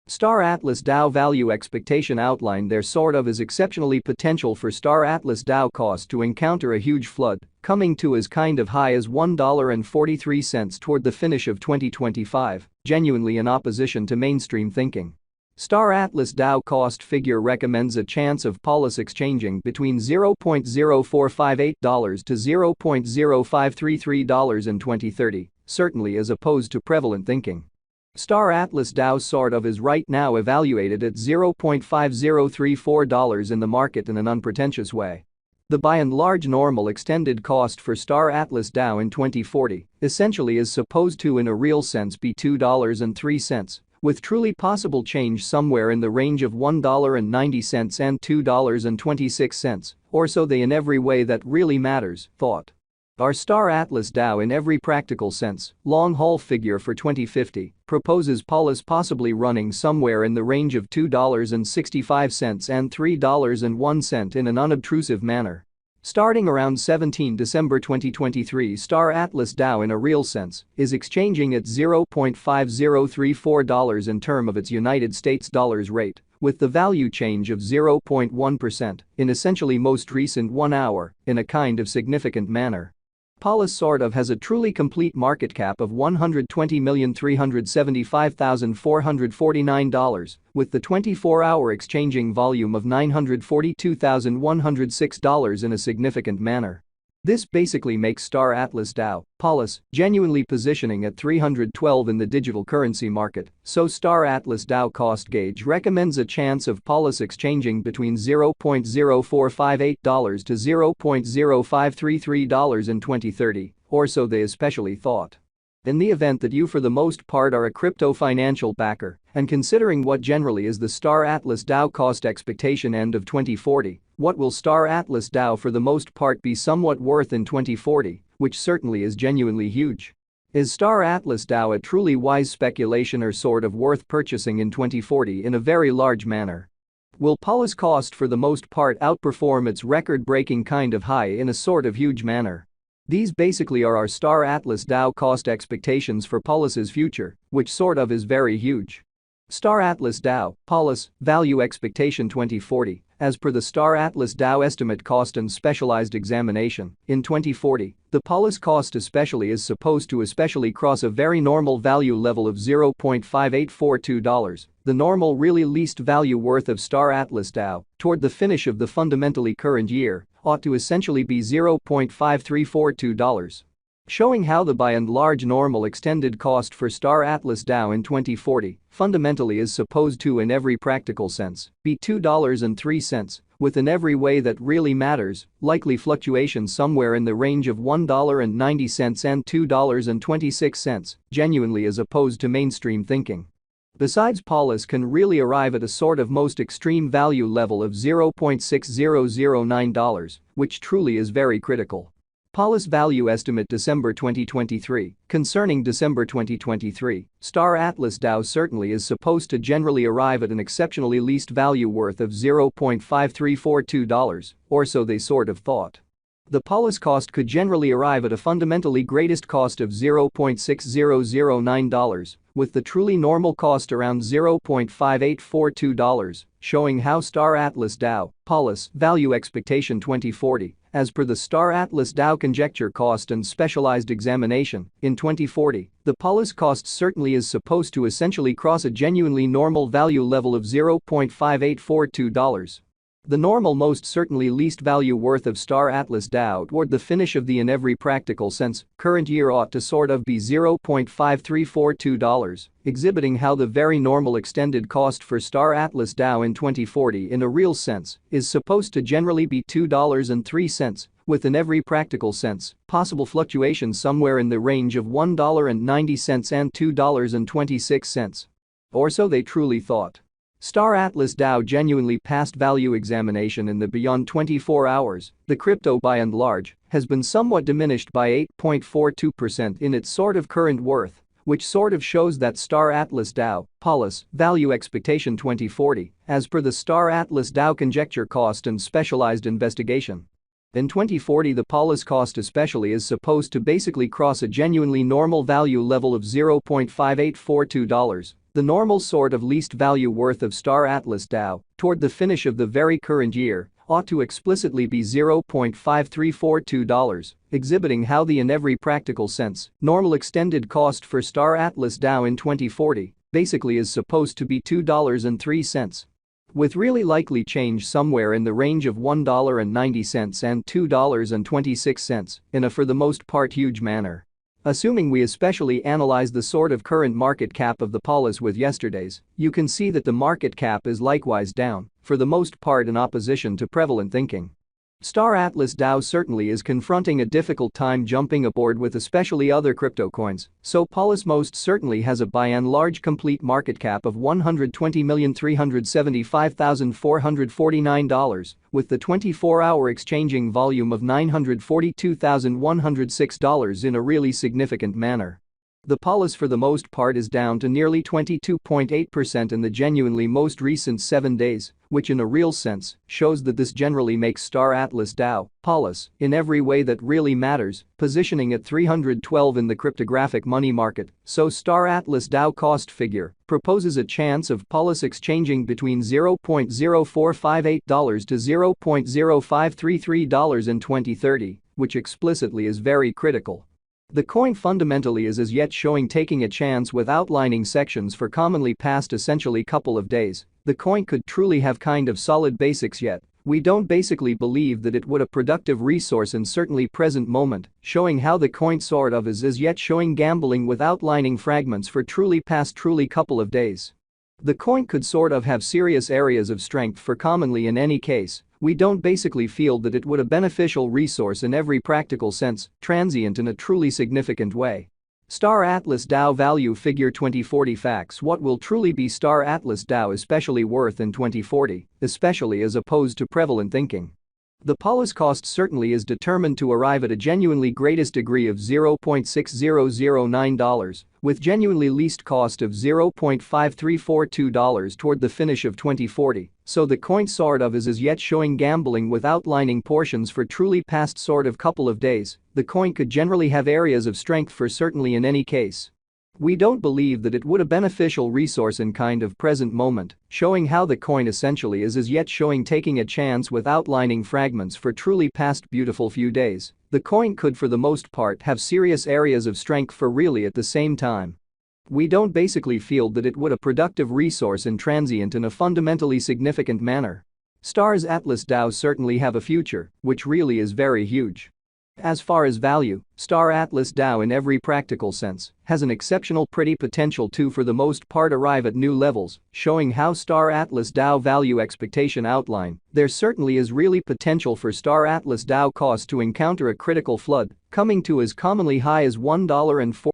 Star Atlas DAO value expectation outlined there is exceptionally potential for Star Atlas DAO cost to encounter a huge flood, coming to as kind of high as $1.43 toward the finish of 2025, genuinely in opposition to mainstream thinking. Star Atlas DAO cost figure recommends a chance of Polis exchanging between $0.0458 to $0.0533 in 2030, certainly as opposed to prevalent thinking. Star Atlas DAO is right now evaluated at $0.5034 in the market in an unpretentious way. The by and large normal extended cost for Star Atlas DAO in 2040 essentially is supposed to in a real sense be $2.03, with truly possible change somewhere in the range of $1.90 and $2.26, or so they in every way that really matters, thought. Our Star Atlas DAO in every practical sense, long-haul figure for 2050, proposes Polis possibly running somewhere in the range of $2.65 and $3.01 in an unobtrusive manner. Starting around 17 December 2023, Star Atlas DAO in a real sense is exchanging at $0.5034 in term of its United States dollars rate, with the value change of 0.1% in essentially most recent 1 hour in a kind of significant manner. Polis has a truly complete market cap of $120,375,449, with the 24-hour exchanging volume of $942,106 in a significant manner. This basically makes Star Atlas DAO, Polis, genuinely positioning at 312 in the digital currency market, so Star Atlas DAO cost gauge recommends a chance of Polis exchanging between $0.0458 to $0.0533 in 2030, or so they especially thought. In the event that you for the most part are a crypto financial backer, and considering what generally is the Star Atlas DAO cost expectation end of 2040, what will Star Atlas DAO for the most part be somewhat worth in 2040, which certainly is genuinely huge? Is Star Atlas DAO a truly wise speculation or worth purchasing in 2040 in a very large manner? Will Polis cost for the most part outperform its record-breaking kind of high in a huge manner? These basically are our Star Atlas DAO cost expectations for Polis's future, which is very huge. Star Atlas DAO, Polis, value expectation 2040, as per the Star Atlas DAO estimate cost and specialized examination, in 2040, the Polis cost is supposed to cross a very normal value level of $0.5842, the normal really least value worth of Star Atlas DAO, toward the finish of the fundamentally current year, ought to essentially be $0.5342. Showing how the by and large normal extended cost for Star Atlas DAO in 2040 fundamentally is supposed to in every practical sense be $2.03, with in every way that really matters, likely fluctuation somewhere in the range of $1.90 and $2.26, genuinely as opposed to mainstream thinking. Besides, Polis can really arrive at a most extreme value level of $0.6009, which truly is very critical. Polis value estimate December 2023. Concerning December 2023, Star Atlas DAO certainly is supposed to generally arrive at an exceptionally least value worth of $0.5342, or so they thought. The Polis cost could generally arrive at a fundamentally greatest cost of $0.6009, with the truly normal cost around $0.5842, showing how Star Atlas DAO, Polis, value expectation 2040, as per the Star Atlas DAO conjecture cost and specialized examination, in 2040, the Polis cost certainly is supposed to essentially cross a genuinely normal value level of $0.5842. The normal most certainly least value worth of Star Atlas DAO toward the finish of the in every practical sense current year ought to be $0.5342, exhibiting how the very normal extended cost for Star Atlas DAO in 2040 in a real sense is supposed to generally be $2.03, with in every practical sense possible fluctuation somewhere in the range of $1.90 and $2.26. Or so they truly thought. Star Atlas DAO genuinely passed value examination in the beyond 24 hours. The crypto by and large has been somewhat diminished by 8.42% in its current worth, which shows that Star Atlas DAO, Polis, value expectation 2040, as per the Star Atlas DAO conjecture cost and specialized investigation. In 2040, the Polis cost especially is supposed to basically cross a genuinely normal value level of $0.5842, The normal sort of least value worth of Star Atlas DAO, toward the finish of the very current year, ought to explicitly be $0.5342, exhibiting how the in every practical sense, normal extended cost for Star Atlas DAO in 2040 basically is supposed to be $2.03. With really likely change somewhere in the range of $1.90 and $2.26 in a for the most part huge manner. Assuming we especially analyze the sort of current market cap of the polis with yesterday's, you can see that the market cap is likewise down, for the most part in opposition to prevalent thinking. Star Atlas DAO certainly is confronting a difficult time jumping aboard with especially other crypto coins, so polis most certainly has a by and large complete market cap of $120,375,449, with the 24-hour exchanging volume of $942,106 in a really significant manner. The polis for the most part is down to nearly 22.8% in the genuinely most recent 7 days, which in a real sense shows that this generally makes Star Atlas DAO, polis, in every way that really matters, positioning at 312 in the cryptographic money market, so Star Atlas DAO cost figure proposes a chance of polis exchanging between $0.0458 to $0.0533 in 2030, which explicitly is very critical. The coin fundamentally is as yet showing taking a chance with outlining sections for commonly past essentially couple of days. The coin could truly have kind of solid basics yet. We don't basically believe that it would a productive resource in certainly present moment, showing how the coin sort of is as yet showing gambling with outlining fragments for truly past truly couple of days. The coin could sort of have serious areas of strength for commonly in any case. We don't basically feel that it would a beneficial resource in every practical sense, transient in a truly significant way. Star Atlas DAO value figure 2040 facts. What will truly be Star Atlas DAO especially worth in 2040, especially as opposed to prevalent thinking? The polis cost certainly is determined to arrive at a genuinely greatest degree of $0.6009, with genuinely least cost of $0.5342 toward the finish of 2040, so the coin sort of is as yet showing gambling with outlining portions for truly past sort of couple of days. The coin could generally have areas of strength for certainly in any case. We don't believe that it would a beneficial resource in kind of present moment, showing how the coin essentially is as yet showing taking a chance with outlining fragments for truly past beautiful few days. The coin could for the most part have serious areas of strength for really at the same time. We don't basically feel that it would a productive resource in transient in a fundamentally significant manner. Star's Atlas DAO certainly have a future, which really is very huge. As far as value, Star Atlas DAO in every practical sense has an exceptional pretty potential to for the most part arrive at new levels, showing how Star Atlas DAO value expectation outline. There certainly is really potential for Star Atlas DAO cost to encounter a critical flood, coming to as commonly high as $1.04